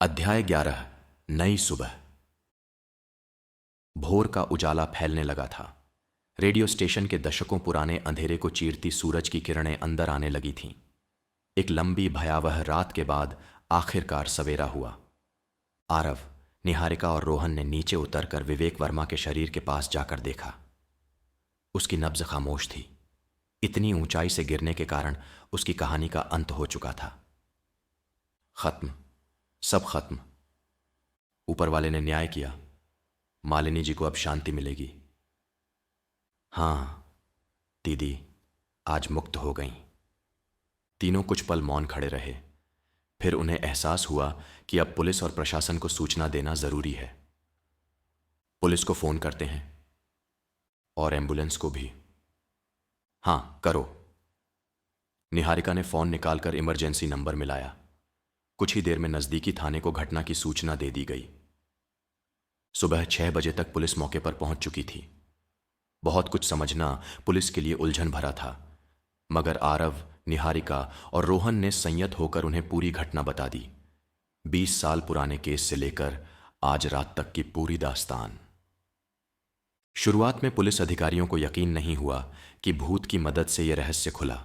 अध्याय 11। नई सुबह। भोर का उजाला फैलने लगा था। रेडियो स्टेशन के दशकों पुराने अंधेरे को चीरती सूरज की किरणें अंदर आने लगी थीं। एक लंबी भयावह रात के बाद आखिरकार सवेरा हुआ। आरव, निहारिका और रोहन ने नीचे उतरकर विवेक वर्मा के शरीर के पास जाकर देखा। उसकी नब्ज खामोश थी। इतनी ऊंचाई से गिरने के कारण उसकी कहानी का अंत हो चुका था। खत्म, सब खत्म। ऊपर वाले ने न्याय किया। मालिनी जी को अब शांति मिलेगी। हाँ, दीदी आज मुक्त हो गईं। तीनों कुछ पल मौन खड़े रहे। फिर उन्हें एहसास हुआ कि अब पुलिस और प्रशासन को सूचना देना जरूरी है। पुलिस को फोन करते हैं और एम्बुलेंस को भी। हाँ, करो। निहारिका ने फोन निकालकर इमरजेंसी नंबर मिलाया। कुछ ही देर में नजदीकी थाने को घटना की सूचना दे दी गई। सुबह 6 बजे तक पुलिस मौके पर पहुंच चुकी थी। बहुत कुछ समझना पुलिस के लिए उलझन भरा था, मगर आरव, निहारिका और रोहन ने संयत होकर उन्हें पूरी घटना बता दी। 20 साल पुराने केस से लेकर आज रात तक की पूरी दास्तान। शुरुआत में पुलिस अधिकारियों को यकीन नहीं हुआ कि भूत की मदद से यह रहस्य खुला,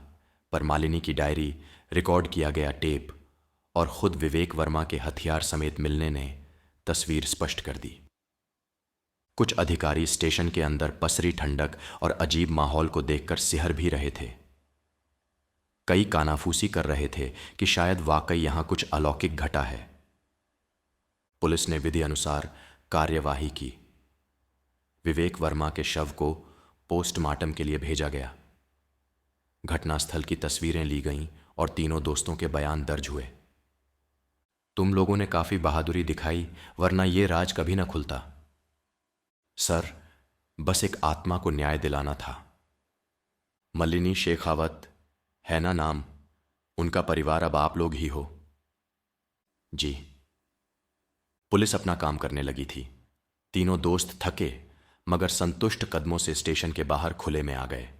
पर मालिनी की डायरी, रिकॉर्ड किया गया टेप और खुद विवेक वर्मा के हथियार समेत मिलने ने तस्वीर स्पष्ट कर दी। कुछ अधिकारी स्टेशन के अंदर पसरी ठंडक और अजीब माहौल को देखकर सिहर भी रहे थे। कई कानाफूसी कर रहे थे कि शायद वाकई यहां कुछ अलौकिक घटा है। पुलिस ने विधि अनुसार कार्यवाही की। विवेक वर्मा के शव को पोस्टमार्टम के लिए भेजा गया। घटनास्थल की तस्वीरें ली गईं और तीनों दोस्तों के बयान दर्ज हुए। तुम लोगों ने काफी बहादुरी दिखाई, वरना यह राज कभी ना खुलता। सर, बस एक आत्मा को न्याय दिलाना था। मलिनी शेखावत है ना नाम? उनका परिवार अब आप लोग ही हो। जी। पुलिस अपना काम करने लगी थी। तीनों दोस्त थके मगर संतुष्ट कदमों से स्टेशन के बाहर खुले में आ गए।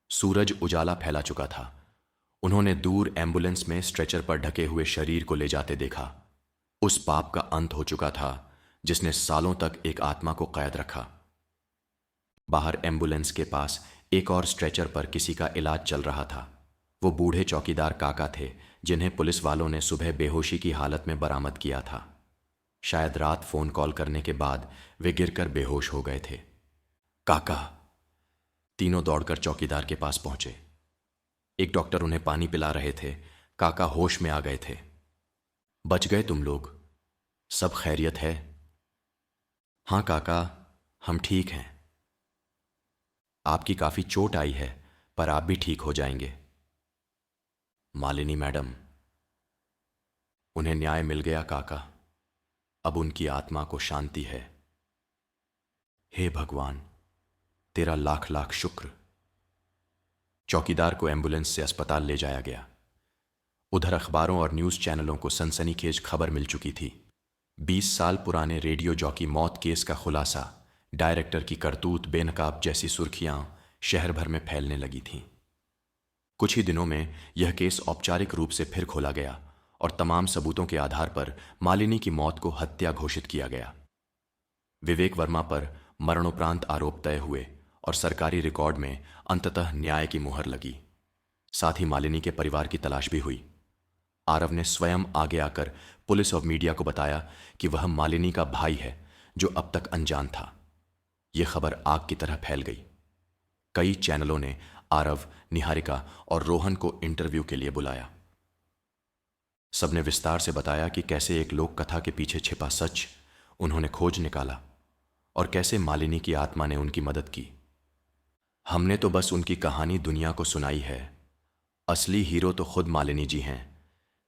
सूरज उजाला फैला चुका था। उन्होंने दूर एम्बुलेंस में स्ट्रेचर पर ढके हुए शरीर को ले जाते देखा। उस पाप का अंत हो चुका था जिसने सालों तक एक आत्मा को कैद रखा। बाहर एम्बुलेंस के पास एक और स्ट्रेचर पर किसी का इलाज चल रहा था। वो बूढ़े चौकीदार काका थे जिन्हें पुलिस वालों ने सुबह बेहोशी की हालत में बरामद किया था। शायद रात फोन कॉल करने के बाद वे गिरकर बेहोश हो गए थे। काका! तीनों दौड़कर चौकीदार के पास पहुंचे। एक डॉक्टर उन्हें पानी पिला रहे थे। काका होश में आ गए थे। बच गए तुम लोग? सब खैरियत है? हाँ काका, हम ठीक हैं। आपकी काफी चोट आई है, पर आप भी ठीक हो जाएंगे। मालिनी मैडम? उन्हें न्याय मिल गया काका। अब उनकी आत्मा को शांति है। हे भगवान, तेरा लाख लाख शुक्र। चौकीदार को एम्बुलेंस से अस्पताल ले जाया गया। उधर अखबारों और न्यूज चैनलों को सनसनीखेज खबर मिल चुकी थी। 20 साल पुराने रेडियो जॉकी मौत केस का खुलासा, डायरेक्टर की करतूत बेनकाब जैसी सुर्खियां शहर भर में फैलने लगी थीं। कुछ ही दिनों में यह केस औपचारिक रूप से फिर खोला गया और तमाम सबूतों के आधार पर मालिनी की मौत को हत्या घोषित किया गया। विवेक वर्मा पर मरणोपरांत आरोप तय हुए और सरकारी रिकॉर्ड में अंततः न्याय की मुहर लगी। साथ ही मालिनी के परिवार की तलाश भी हुई। आरव ने स्वयं आगे आकर पुलिस और मीडिया को बताया कि वह मालिनी का भाई है जो अब तक अनजान था। यह खबर आग की तरह फैल गई। कई चैनलों ने आरव, निहारिका और रोहन को इंटरव्यू के लिए बुलाया। सबने विस्तार से बताया कि कैसे एक लोक कथा के पीछे छिपा सच उन्होंने खोज निकाला और कैसे मालिनी की आत्मा ने उनकी मदद की। हमने तो बस उनकी कहानी दुनिया को सुनाई है। असली हीरो तो खुद मालिनी जी हैं,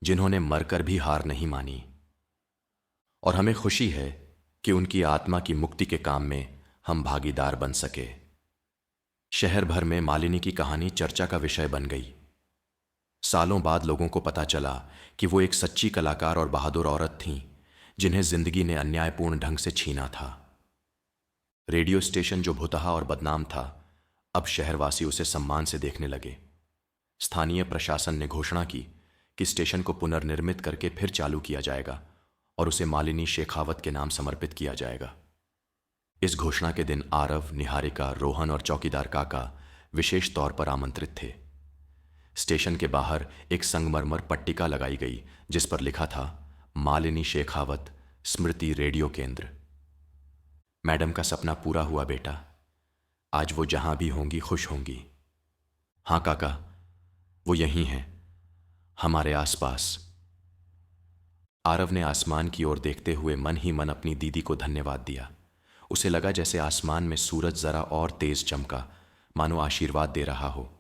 जिन्होंने मरकर भी हार नहीं मानी। और हमें खुशी है कि उनकी आत्मा की मुक्ति के काम में हम भागीदार बन सके। शहर भर में मालिनी की कहानी चर्चा का विषय बन गई। सालों बाद लोगों को पता चला कि वो एक सच्ची कलाकार और बहादुर औरत थीं, जिन्हें जिंदगी ने अन्यायपूर्ण ढंग से छीना था। रेडियो स्टेशन जो भुतहा और बदनाम था, अब शहरवासी उसे सम्मान से देखने लगे। स्थानीय प्रशासन ने घोषणा की कि स्टेशन को पुनर्निर्मित करके फिर चालू किया जाएगा और उसे मालिनी शेखावत के नाम समर्पित किया जाएगा। इस घोषणा के दिन आरव, निहारिका, रोहन और चौकीदार काका विशेष तौर पर आमंत्रित थे। स्टेशन के बाहर एक संगमरमर पट्टिका लगाई गई जिस पर लिखा था, मालिनी शेखावत स्मृति रेडियो केंद्र। मैडम का सपना पूरा हुआ बेटा। आज वो जहां भी होंगी खुश होंगी। हाँ काका, वो यहीं हैं, हमारे आसपास। आरव ने आसमान की ओर देखते हुए मन ही मन अपनी दीदी को धन्यवाद दिया। उसे लगा जैसे आसमान में सूरज जरा और तेज चमका, मानो आशीर्वाद दे रहा हो।